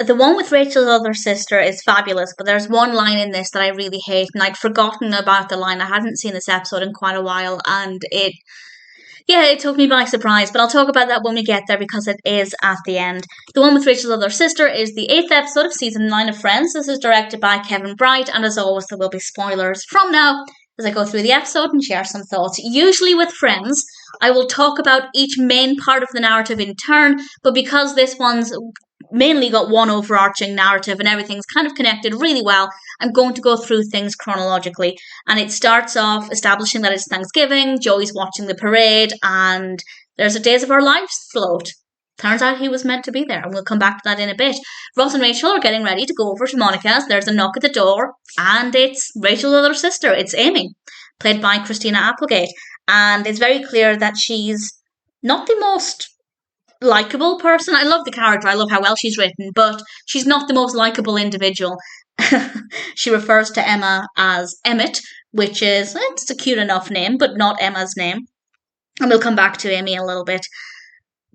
The one with Rachel's other sister is fabulous, but there's one line in this that I really hate, and I'd forgotten about the line. I hadn't seen this episode in quite a while, and it took me by surprise, but I'll talk about that when we get there because it is at the end. The one with Rachel's other sister is the 8th episode of season 9 of Friends. This is directed by Kevin Bright, and as always, there will be spoilers from now as I go through the episode and share some thoughts. Usually with Friends, I will talk about each main part of the narrative in turn, but because this one's mainly got one overarching narrative and everything's kind of connected really well, I'm going to go through things chronologically. And it starts off establishing that it's Thanksgiving, Joey's watching the parade, and there's a Days of Our Lives float. Turns out he was meant to be there, and we'll come back to that in a bit. Ross and Rachel are getting ready to go over to Monica's. There's a knock at the door, and it's Rachel's other sister. It's Amy, played by Christina Applegate. And it's very clear that she's not the most likable person. I love the character. I love how well she's written, but she's not the most likable individual. She refers to Emma as Emmett, which is, it's a cute enough name, but not Emma's name. And we'll come back to Amy in a little bit.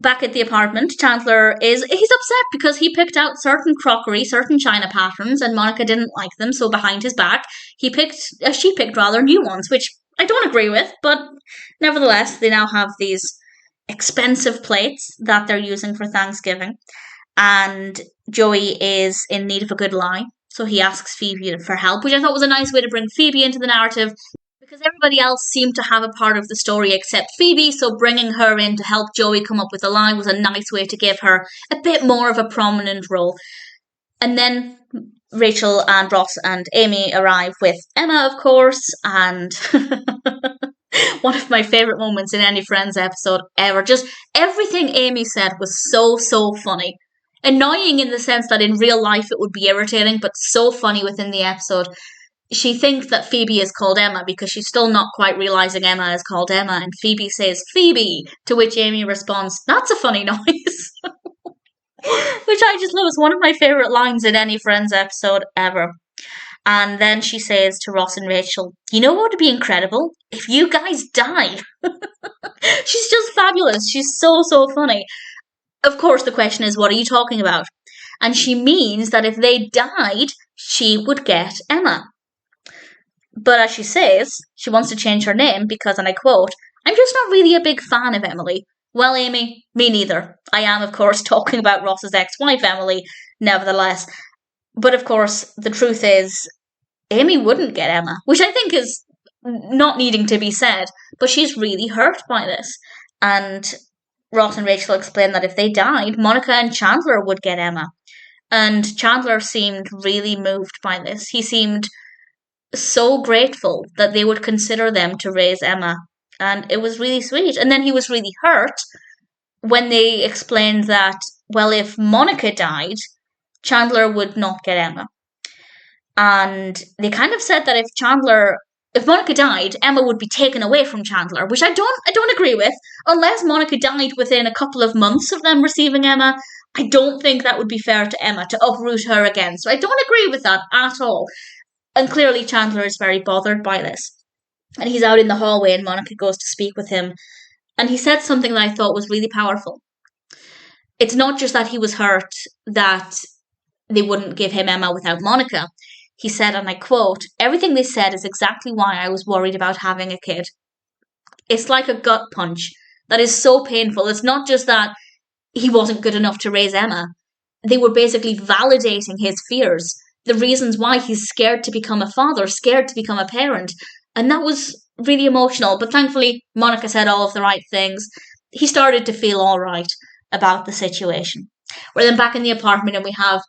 Back at the apartment, Chandler he's upset because he picked out certain crockery, certain china patterns, and Monica didn't like them, so behind his back, she picked rather new ones, which I don't agree with, but nevertheless, they now have these expensive plates that they're using for Thanksgiving, and Joey is in need of a good lie, so he asks Phoebe for help, which I thought was a nice way to bring Phoebe into the narrative, because everybody else seemed to have a part of the story except Phoebe, so bringing her in to help Joey come up with a lie was a nice way to give her a bit more of a prominent role. And then Rachel and Ross and Amy arrive with Emma, of course, and one of my favourite moments in any Friends episode ever. Just everything Amy said was so funny. Annoying in the sense that in real life it would be irritating, but so funny within the episode. She thinks that Phoebe is called Emma because she's still not quite realising Emma is called Emma, and Phoebe says, "Phoebe," to which Amy responds, "That's a funny noise." Which I just love. It's one of my favourite lines in any Friends episode ever. And then she says to Ross and Rachel, "You know what would be incredible? If you guys die." She's just fabulous. She's so funny. Of course, the question is, what are you talking about? And she means that if they died, she would get Emma. But as she says, she wants to change her name because, and I quote, "I'm just not really a big fan of Emily." Well, Amy, me neither. I am, of course, talking about Ross's ex-wife, Emily, nevertheless. But, of course, the truth is, Amy wouldn't get Emma, which I think is not needing to be said, but she's really hurt by this. And Ross and Rachel explain that if they died, Monica and Chandler would get Emma. And Chandler seemed really moved by this. He seemed so grateful that they would consider them to raise Emma. And it was really sweet. And then he was really hurt when they explained that, well, if Monica died, Chandler would not get Emma. And they kind of said that if Monica died, Emma would be taken away from Chandler, which I don't agree with. Unless Monica died within a couple of months of them receiving Emma, I don't think that would be fair to Emma to uproot her again. So I don't agree with that at all. And clearly Chandler is very bothered by this. And he's out in the hallway and Monica goes to speak with him. And he said something that I thought was really powerful. It's not just that he was hurt that they wouldn't give him Emma without Monica. He said, and I quote, "Everything they said is exactly why I was worried about having a kid." It's like a gut punch that is so painful. It's not just that he wasn't good enough to raise Emma. They were basically validating his fears, the reasons why he's scared to become a father, scared to become a parent. And that was really emotional. But thankfully, Monica said all of the right things. He started to feel all right about the situation. We're then back in the apartment and we have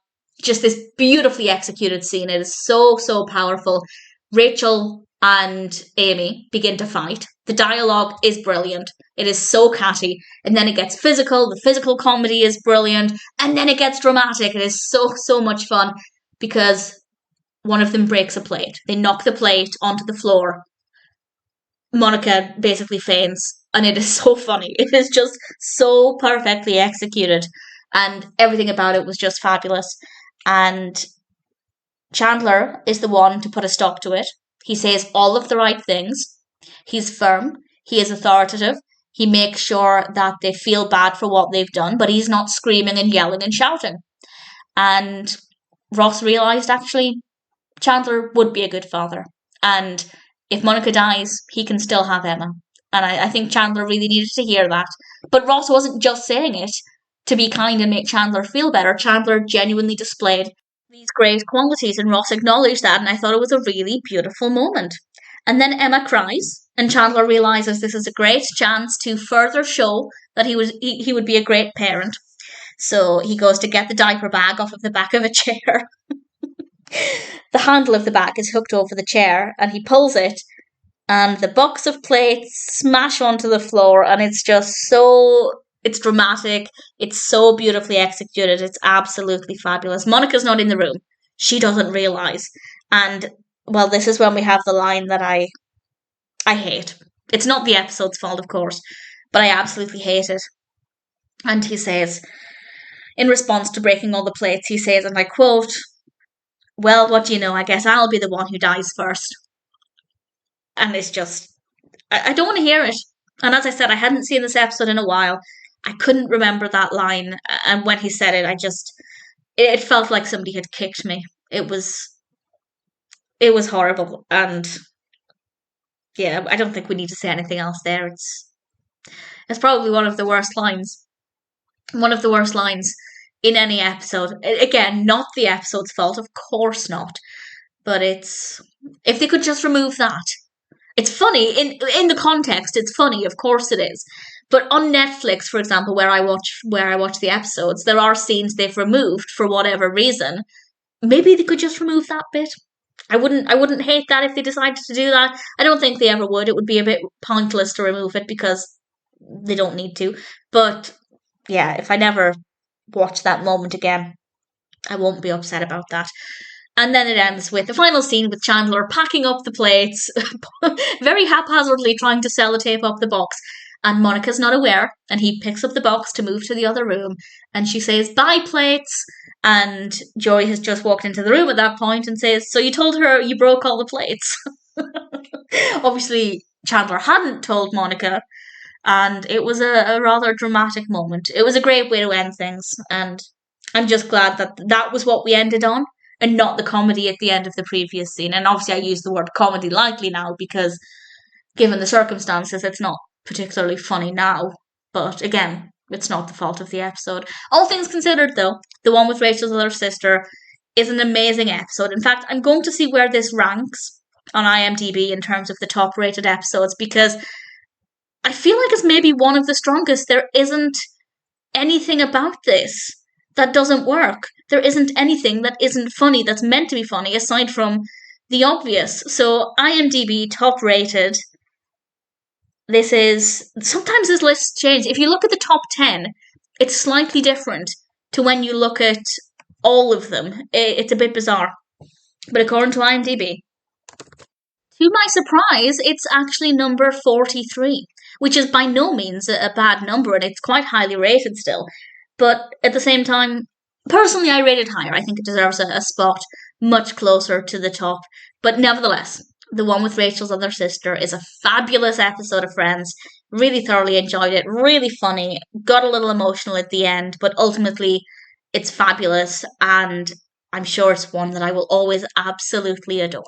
just this beautifully executed scene. It is so powerful. Rachel and Amy begin to fight. The dialogue is brilliant. It is so catty. And then it gets physical. The physical comedy is brilliant. And then it gets dramatic. It is so much fun because one of them breaks a plate. They knock the plate onto the floor. Monica basically faints. And it is so funny. It is just so perfectly executed. And everything about it was just fabulous. And Chandler is the one to put a stop to it. He says all of the right things. He's firm. He is authoritative. He makes sure that they feel bad for what they've done, but he's not screaming and yelling and shouting. And Ross realised actually Chandler would be a good father. And if Monica dies, he can still have Emma. And I think Chandler really needed to hear that. But Ross wasn't just saying it to be kind and make Chandler feel better. Chandler genuinely displayed these great qualities, and Ross acknowledged that, and I thought it was a really beautiful moment. And then Emma cries, and Chandler realizes this is a great chance to further show that he would be a great parent. So he goes to get the diaper bag off of the back of a chair. The handle of the bag is hooked over the chair, and he pulls it, and the box of plates smash onto the floor, and it's just it's dramatic, it's so beautifully executed, it's absolutely fabulous. Monica's not in the room. She doesn't realise. And, well, this is when we have the line that I hate. It's not the episode's fault, of course, but I absolutely hate it. And he says, in response to breaking all the plates, he says, and I quote, "Well, what do you know? I guess I'll be the one who dies first." And it's just, I don't want to hear it. And as I said, I hadn't seen this episode in a while. I couldn't remember that line. And when he said it, it felt like somebody had kicked me. It was horrible. And yeah, I don't think we need to say anything else there. It's probably one of the worst lines. One of the worst lines in any episode. Again, not the episode's fault, of course not. But if they could just remove that. It's funny, in the context, it's funny, of course it is. But on Netflix, for example, where I watch the episodes, there are scenes they've removed for whatever reason. Maybe they could just remove that bit. I wouldn't hate that if they decided to do that. I don't think they ever would. It would be a bit pointless to remove it because they don't need to. But yeah, if I never watch that moment again, I won't be upset about that. And then it ends with the final scene with Chandler packing up the plates, very haphazardly trying to sellotape up the box. And Monica's not aware, and he picks up the box to move to the other room, and she says, "Bye, plates." And Joey has just walked into the room at that point and says, "So you told her you broke all the plates?" Obviously, Chandler hadn't told Monica, and it was a rather dramatic moment. It was a great way to end things, and I'm just glad that was what we ended on, and not the comedy at the end of the previous scene. And obviously I use the word comedy lightly now because given the circumstances, it's not particularly funny now. But again, it's not the fault of the episode. All things considered, though, the one with Rachel's other sister is an amazing episode. In fact, I'm going to see where this ranks on IMDb in terms of the top rated episodes because I feel like it's maybe one of the strongest. There isn't anything about this that doesn't work. There isn't anything that isn't funny, that's meant to be funny, aside from the obvious. So IMDb top rated. Sometimes this list changes. If you look at the top 10, it's slightly different to when you look at all of them. It's a bit bizarre. But according to IMDb, to my surprise, it's actually number 43, which is by no means a bad number, and it's quite highly rated still. But at the same time, personally, I rate it higher. I think it deserves a spot much closer to the top. But nevertheless, the one with Rachel's other sister is a fabulous episode of Friends. Really thoroughly enjoyed it. Really funny. Got a little emotional at the end, but ultimately, it's fabulous. And I'm sure it's one that I will always absolutely adore.